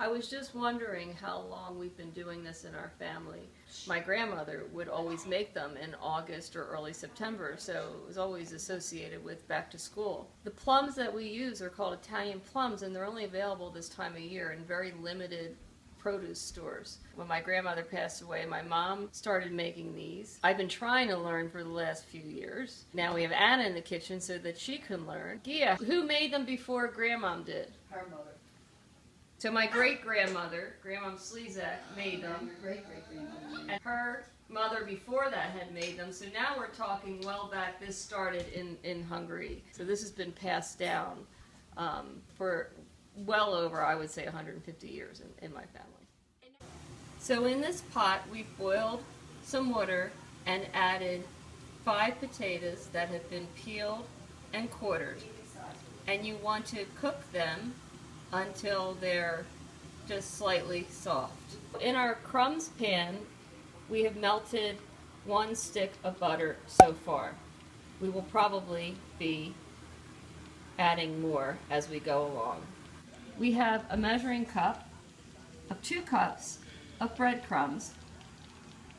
I was just wondering how long we've been doing this in our family. My grandmother would always make them in August or early September, so it was always associated with back to school. The plums that we use are called Italian plums, and they're only available this time of year in very limited produce stores. When my grandmother passed away, my mom started making these. I've been trying to learn for the last few years. Now we have Anna in the kitchen so that she can learn. Ghia, who made them before Grandmom did? Her mother. So my great-grandmother, Grandmom Slezak, made them. Your great-great-grandmother. And her mother before that had made them. So now we're talking well back. This started in Hungary. So this has been passed down for well over, I would say, 150 years in my family. So in this pot, we've boiled some water and added 5 potatoes that have been peeled and quartered. And you want to cook them until they're just slightly soft. In our crumbs pan, we have melted 1 stick of butter so far. We will probably be adding more as we go along. We have a measuring cup of 2 cups of breadcrumbs.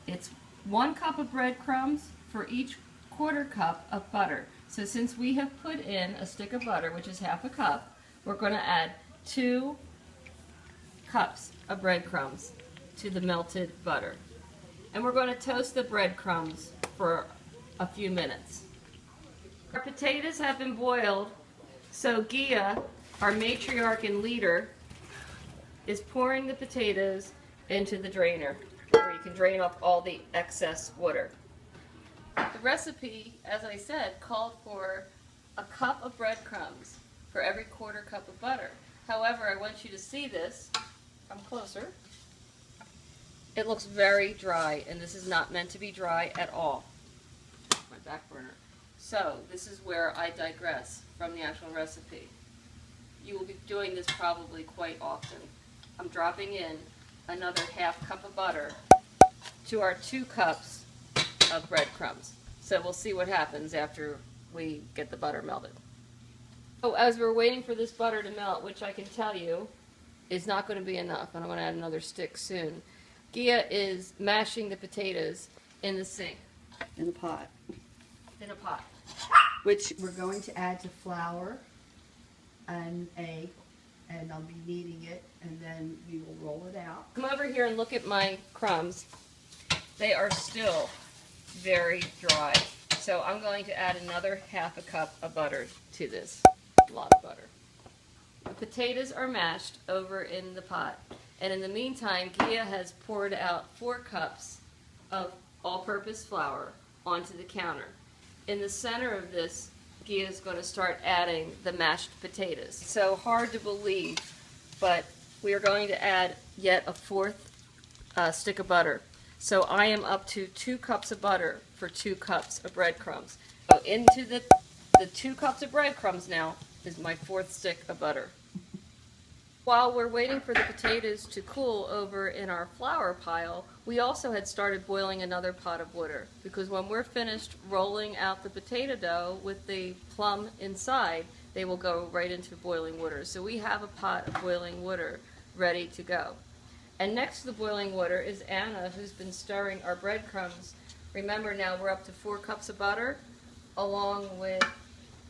It's 1 cup of breadcrumbs for each 1/4 cup of butter. So since we have put in a stick of butter, which is 1/2 cup, we're going to add 2 cups of breadcrumbs to the melted butter. And we're going to toast the breadcrumbs for a few minutes. Our potatoes have been boiled, so Ghia, our matriarch and leader, is pouring the potatoes into the drainer, where you can drain off all the excess water. The recipe, as I said, called for a cup of breadcrumbs for every 1/4 cup of butter. However, I want you to see this. Come closer. It looks very dry, and this is not meant to be dry at all. My back burner. So, this is where I digress from the actual recipe. You will be doing this probably quite often. I'm dropping in another 1/2 cup of butter to our 2 cups of breadcrumbs. So we'll see what happens after we get the butter melted. So as we're waiting for this butter to melt, which I can tell you is not going to be enough, and I'm going to add another stick soon, Ghia is mashing the potatoes in the sink. In a pot. In a pot. Which we're going to add to flour and egg, and I'll be kneading it, and then we will roll it out. Come over here and look at my crumbs. They are still very dry. So I'm going to add another 1/2 cup of butter to this. A lot of butter. The potatoes are mashed over in the pot. And in the meantime, Ghia has poured out 4 cups of all-purpose flour onto the counter. In the center of this, Ghia is going to start adding the mashed potatoes. So hard to believe, but we are going to add yet a 4th stick of butter. So I am up to 2 cups of butter for 2 cups of breadcrumbs. So into the 2 cups of breadcrumbs now is my 4th stick of butter. While we're waiting for the potatoes to cool over in our flour pile, we also had started boiling another pot of water, because when we're finished rolling out the potato dough with the plum inside, they will go right into boiling water. So we have a pot of boiling water ready to go. And next to the boiling water is Anna, who's been stirring our breadcrumbs. Remember, now we're up to 4 cups of butter along with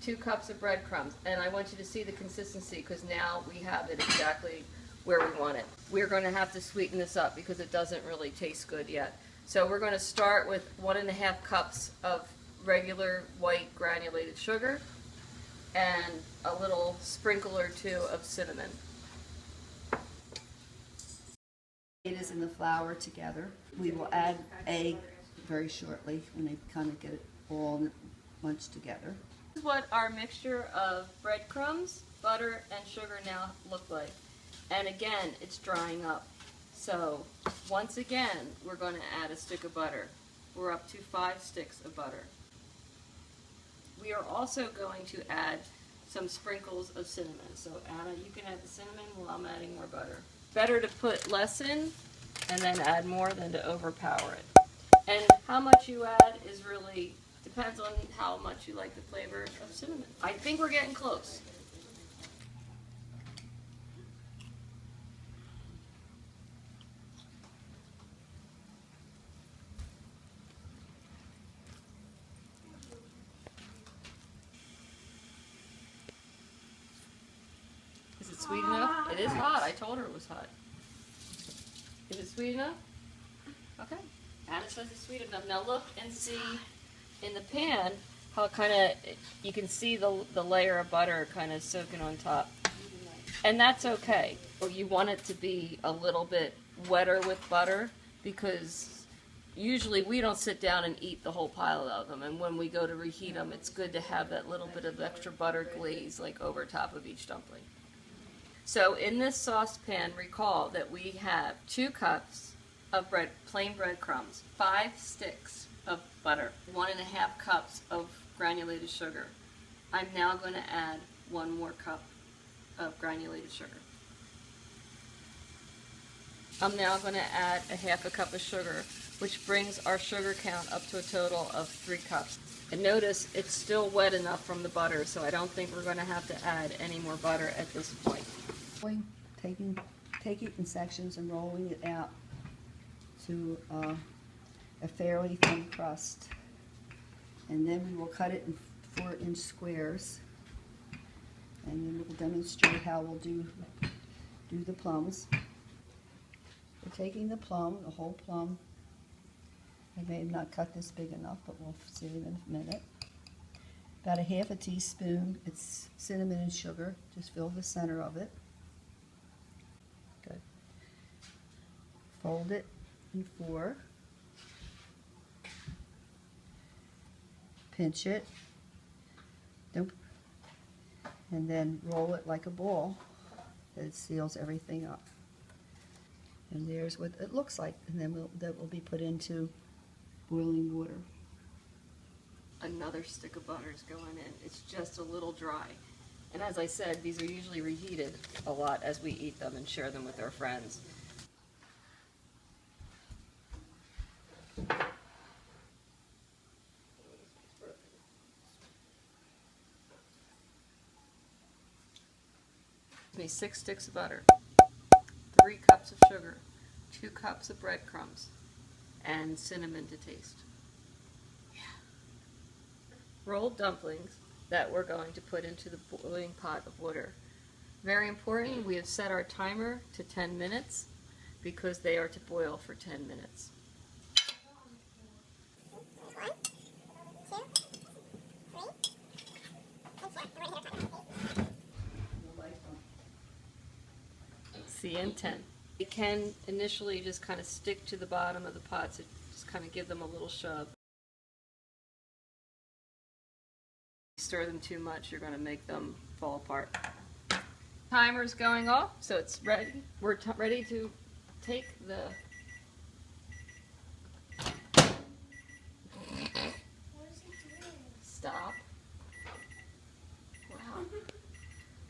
2 cups of breadcrumbs. And I want you to see the consistency, because now we have it exactly where we want it. We're going to have to sweeten this up because it doesn't really taste good yet. So we're going to start with 1½ cups of regular white granulated sugar and a little sprinkle or 2 of cinnamon. Potatoes and the flour together. We will add egg very shortly when they kind of get it all munched together. This is what our mixture of breadcrumbs, butter, and sugar now look like. And again, it's drying up. So once again, we're going to add a stick of butter. We're up to 5 sticks of butter. We are also going to add some sprinkles of cinnamon. So Anna, you can add the cinnamon while I'm adding more butter. Better to put less in and then add more than to overpower it. And how much you add is really depends on how much you like the flavor of cinnamon. I think we're getting close. sweet enough? It is hot. I told her it was hot. Is it sweet enough? Okay. Anna says it's sweet enough. Now look and see in the pan how kind of, you can see the layer of butter kind of soaking on top. And that's okay. Or you want it to be a little bit wetter with butter, because usually we don't sit down and eat the whole pile of them, and when we go to reheat them, it's good to have that little bit of extra butter glaze like over top of each dumpling. So in this saucepan, recall that we have 2 cups of plain breadcrumbs, 5 sticks of butter, 1.5 cups of granulated sugar. I'm now going to add 1 more cup of granulated sugar. I'm now going to add 1/2 cup of sugar, which brings our sugar count up to a total of 3 cups. And notice it's still wet enough from the butter, so I don't think we're going to have to add any more butter at this point. Take it in sections and rolling it out to a fairly thin crust. And then we will cut it in 4-inch squares. And then we'll demonstrate how we'll do the plums. We're taking the plum, the whole plum. I may have not cut this big enough, but we'll see in a minute. About 1/2 teaspoon, it's cinnamon and sugar. Just fill the center of it. Good. Fold it in 4. Pinch it. And then roll it like a ball. It seals everything up. And there's what it looks like. And then that will be put into boiling water. Another stick of butter is going in. It's just a little dry. And as I said, these are usually reheated a lot as we eat them and share them with our friends. Give me 6 sticks of butter, 3 cups of sugar, 2 cups of breadcrumbs, and cinnamon to taste. Yeah. Rolled dumplings that we're going to put into the boiling pot of water. Very important, we have set our timer to 10 minutes because they are to boil for 10 minutes. See, in 10. You can initially just kind of stick to the bottom of the pot to just kind of give them a little shove. Stir them too much, you're going to make them fall apart. Timer's going off, so it's ready. We're ready to take the... Stop. Wow.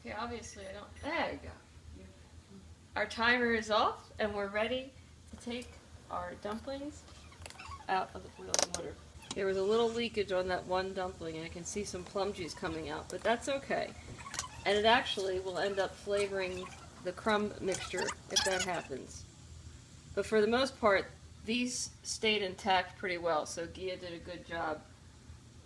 Okay, obviously I don't... There you go. Our timer is off, and we're ready to take our dumplings out of the boiling water. There was a little leakage on that one dumpling, and I can see some plum juice coming out, but that's okay. And it actually will end up flavoring the crumb mixture if that happens. But for the most part, these stayed intact pretty well, so Ghia did a good job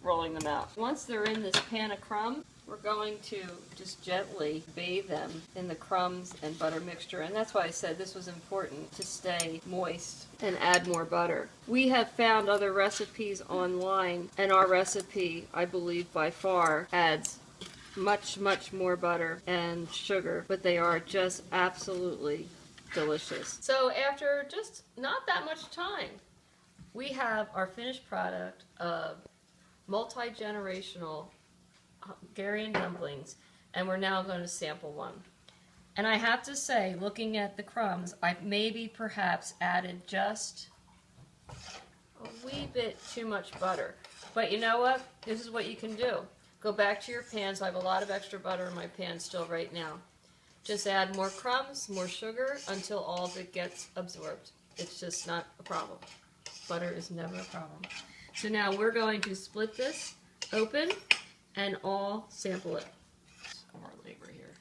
rolling them out. Once they're in this pan of crumbs, we're going to just gently bathe them in the crumbs and butter mixture, and that's why I said this was important, to stay moist and add more butter. We have found other recipes online, and our recipe, I believe by far, adds much, much more butter and sugar, but they are just absolutely delicious. So after just not that much time, we have our finished product of multi-generational Hungarian dumplings, and we're now going to sample one. And I have to say, looking at the crumbs, I've maybe perhaps added just a wee bit too much butter. But you know what? This is what you can do. Go back to your pans. I have a lot of extra butter in my pan still right now. Just add more crumbs, more sugar, until all of it gets absorbed. It's just not a problem. Butter is never a problem. So now we're going to split this open and all sample it. More labor here.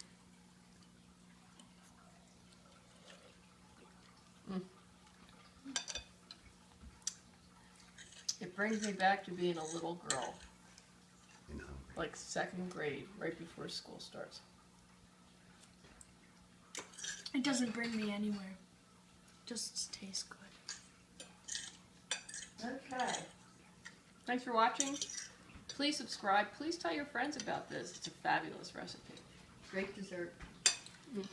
It brings me back to being a little girl. Like 2nd grade, right before school starts. It doesn't bring me anywhere. Just tastes good. Okay. Thanks for watching. Please subscribe. Please tell your friends about this. It's a fabulous recipe. Great dessert. Mm.